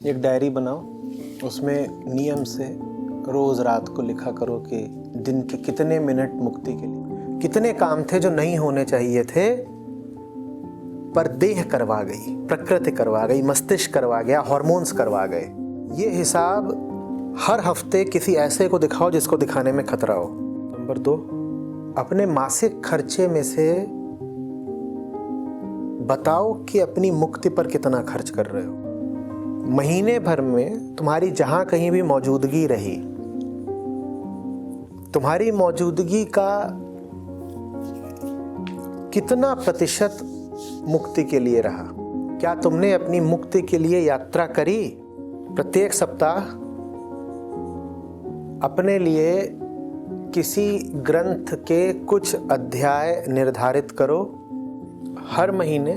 एक डायरी बनाओ, उसमें नियम से रोज़ रात को लिखा करो कि दिन के कितने मिनट मुक्ति के लिए, कितने काम थे जो नहीं होने चाहिए थे पर देह करवा गई, प्रकृति करवा गई, मस्तिष्क करवा गया, हार्मोन्स करवा गए। ये हिसाब हर हफ्ते किसी ऐसे को दिखाओ जिसको दिखाने में खतरा हो। नंबर 2, अपने मासिक खर्चे में से बताओ कि अपनी मुक्ति पर कितना खर्च कर रहे हो। महीने भर में तुम्हारी जहां कहीं भी मौजूदगी रही, तुम्हारी मौजूदगी का कितना प्रतिशत मुक्ति के लिए रहा? क्या तुमने अपनी मुक्ति के लिए यात्रा करी? प्रत्येक सप्ताह अपने लिए किसी ग्रंथ के कुछ अध्याय निर्धारित करो। हर महीने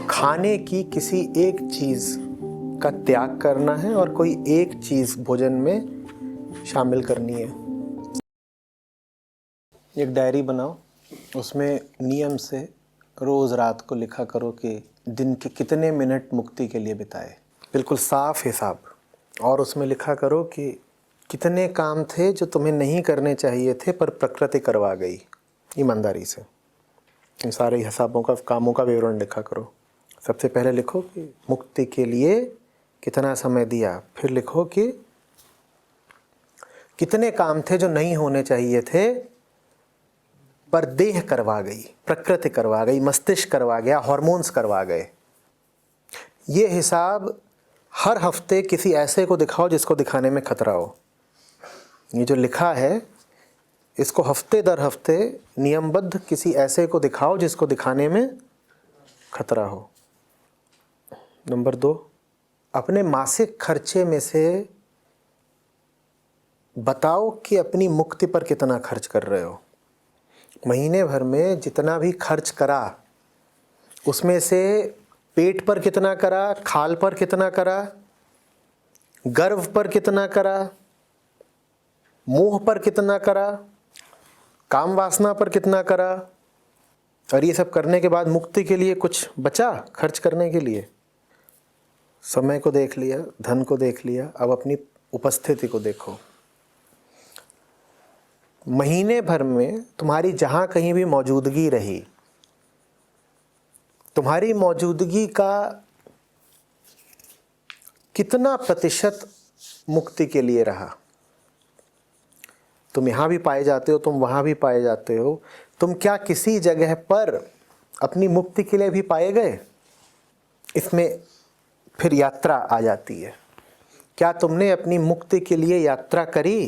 खाने की किसी एक चीज का त्याग करना है और कोई एक चीज भोजन में शामिल करनी है। एक डायरी बनाओ, उसमें नियम से रोज रात को लिखा करो कि दिन के कितने मिनट मुक्ति के लिए बिताए, बिल्कुल साफ हिसाब। और उसमें लिखा करो कि कितने काम थे जो तुम्हें नहीं करने चाहिए थे पर प्रकृति करवा गई। ईमानदारी से इन सारे हिसाबों का, कामों का विवरण लिखा करो। सबसे पहले लिखो कि मुक्ति के लिए कितना समय दिया, फिर लिखो कि कितने काम थे जो नहीं होने चाहिए थे पर देह करवा गई, प्रकृति करवा गई, मस्तिष्क करवा गया, हार्मोन्स करवा गए। ये हिसाब हर हफ्ते किसी ऐसे को दिखाओ जिसको दिखाने में खतरा हो। ये जो लिखा है इसको हफ्ते दर हफ्ते नियमबद्ध किसी ऐसे को दिखाओ जिसको दिखाने में खतरा हो। नंबर 2, अपने मासिक खर्चे में से बताओ कि अपनी मुक्ति पर कितना खर्च कर रहे हो। महीने भर में जितना भी खर्च करा उसमें से पेट पर कितना करा, खाल पर कितना करा, गर्व पर कितना करा, मोह पर कितना करा, काम वासना पर कितना करा, और ये सब करने के बाद मुक्ति के लिए कुछ बचा खर्च करने के लिए? समय को देख लिया, धन को देख लिया, अब अपनी उपस्थिति को देखो। महीने भर में तुम्हारी जहां कहीं भी मौजूदगी रही, तुम्हारी मौजूदगी का कितना प्रतिशत मुक्ति के लिए रहा? तुम यहाँ भी पाए जाते हो, तुम वहाँ भी पाए जाते हो, तुम क्या किसी जगह पर अपनी मुक्ति के लिए भी पाए गए? इसमें फिर यात्रा आ जाती है। क्या तुमने अपनी मुक्ति के लिए यात्रा करी?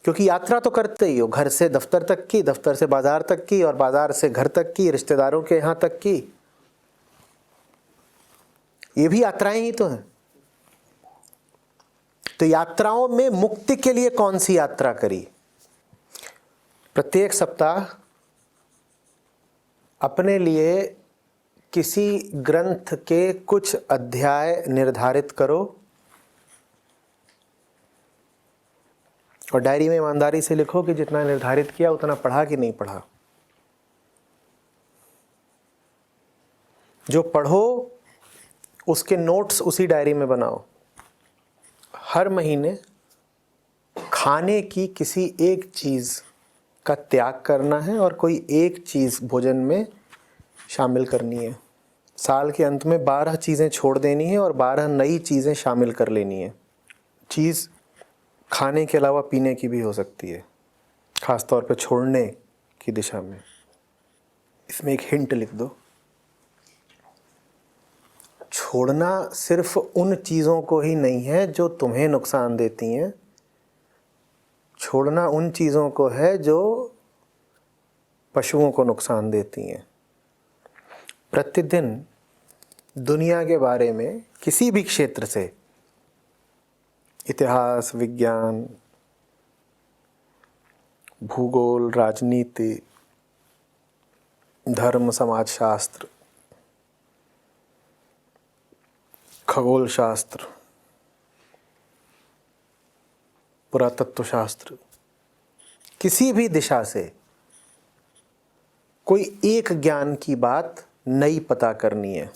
क्योंकि यात्रा तो करते ही हो, घर से दफ्तर तक की, दफ्तर से बाजार तक की, और बाजार से घर तक की, रिश्तेदारों के यहाँ तक की। ये भी यात्राएं ही तो हैं। तो यात्राओं में मुक्ति के लिए कौन सी यात्रा करी? प्रत्येक सप्ताह अपने लिए किसी ग्रंथ के कुछ अध्याय निर्धारित करो और डायरी में ईमानदारी से लिखो कि जितना निर्धारित किया उतना पढ़ा कि नहीं पढ़ा। जो पढ़ो उसके नोट्स उसी डायरी में बनाओ। हर महीने खाने की किसी एक चीज़ का त्याग करना है और कोई एक चीज़ भोजन में शामिल करनी है। साल के अंत में 12 चीज़ें छोड़ देनी है और 12 नई चीज़ें शामिल कर लेनी है। चीज़ खाने के अलावा पीने की भी हो सकती है, ख़ास तौर पे छोड़ने की दिशा में। इसमें एक हिंट लिख दो। छोड़ना सिर्फ उन चीज़ों को ही नहीं है जो तुम्हें नुकसान देती हैं, छोड़ना उन चीज़ों को है जो पशुओं को नुकसान देती हैं। प्रतिदिन दुनिया के बारे में किसी भी क्षेत्र से, इतिहास, विज्ञान, भूगोल, राजनीति, धर्म, समाजशास्त्र, खगोल शास्त्र, पुरातत्व शास्त्र, किसी भी दिशा से कोई एक ज्ञान की बात नई पता करनी है।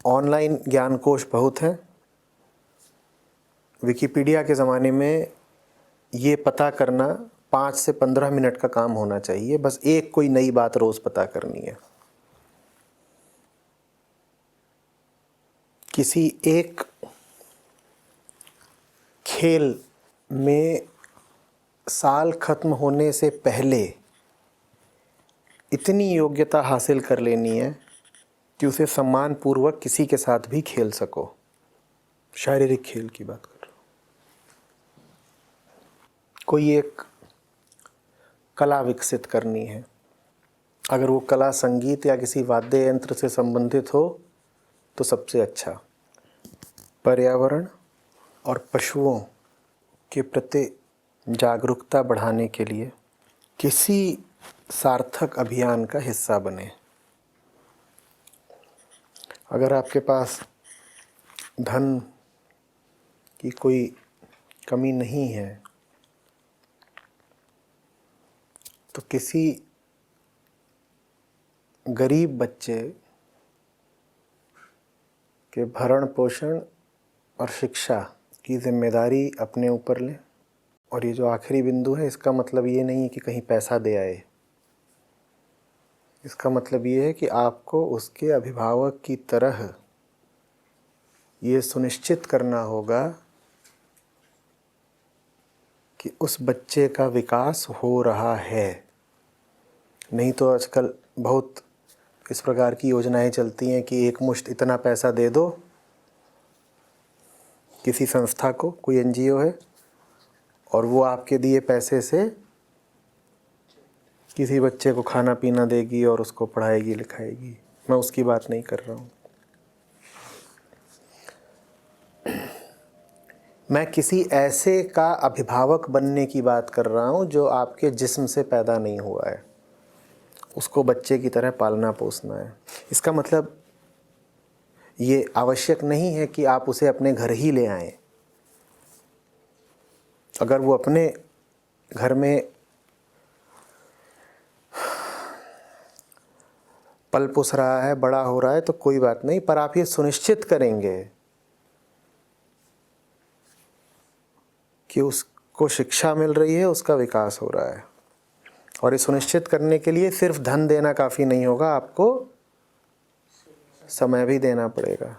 ऑनलाइन ज्ञानकोश बहुत हैं। विकिपीडिया के ज़माने में ये पता करना 5 से 15 मिनट का काम होना चाहिए, बस एक कोई नई बात रोज़ पता करनी है। किसी एक खेल में साल ख़त्म होने से पहले इतनी योग्यता हासिल कर लेनी है कि उसे सम्मानपूर्वक किसी के साथ भी खेल सको। शारीरिक खेल की बात कर रहा हूँ। कोई एक कला विकसित करनी है, अगर वो कला संगीत या किसी वाद्य यंत्र से संबंधित हो तो सबसे अच्छा। पर्यावरण और पशुओं के प्रति जागरूकता बढ़ाने के लिए किसी सार्थक अभियान का हिस्सा बने। अगर आपके पास धन की कोई कमी नहीं है तो किसी गरीब बच्चे के भरण पोषण और शिक्षा की जिम्मेदारी अपने ऊपर लें। और ये जो आखिरी बिंदु है, इसका मतलब ये नहीं है कि कहीं पैसा दे आए। इसका मतलब ये है कि आपको उसके अभिभावक की तरह ये सुनिश्चित करना होगा कि उस बच्चे का विकास हो रहा है। नहीं तो आजकल बहुत इस प्रकार की योजनाएं चलती हैं कि एक मुश्त इतना पैसा दे दो किसी संस्था को, कोई एनजीओ है, और वो आपके दिए पैसे से किसी बच्चे को खाना पीना देगी और उसको पढ़ाएगी लिखाएगी। मैं उसकी बात नहीं कर रहा हूँ। मैं किसी ऐसे का अभिभावक बनने की बात कर रहा हूँ जो आपके जिस्म से पैदा नहीं हुआ है, उसको बच्चे की तरह पालना पोसना है। इसका मतलब ये आवश्यक नहीं है कि आप उसे अपने घर ही ले आएं। अगर वो अपने घर में पल पुस रहा है, बड़ा हो रहा है तो कोई बात नहीं, पर आप ये सुनिश्चित करेंगे कि उसको शिक्षा मिल रही है, उसका विकास हो रहा है। और ये सुनिश्चित करने के लिए सिर्फ धन देना काफ़ी नहीं होगा, आपको समय भी देना पड़ेगा।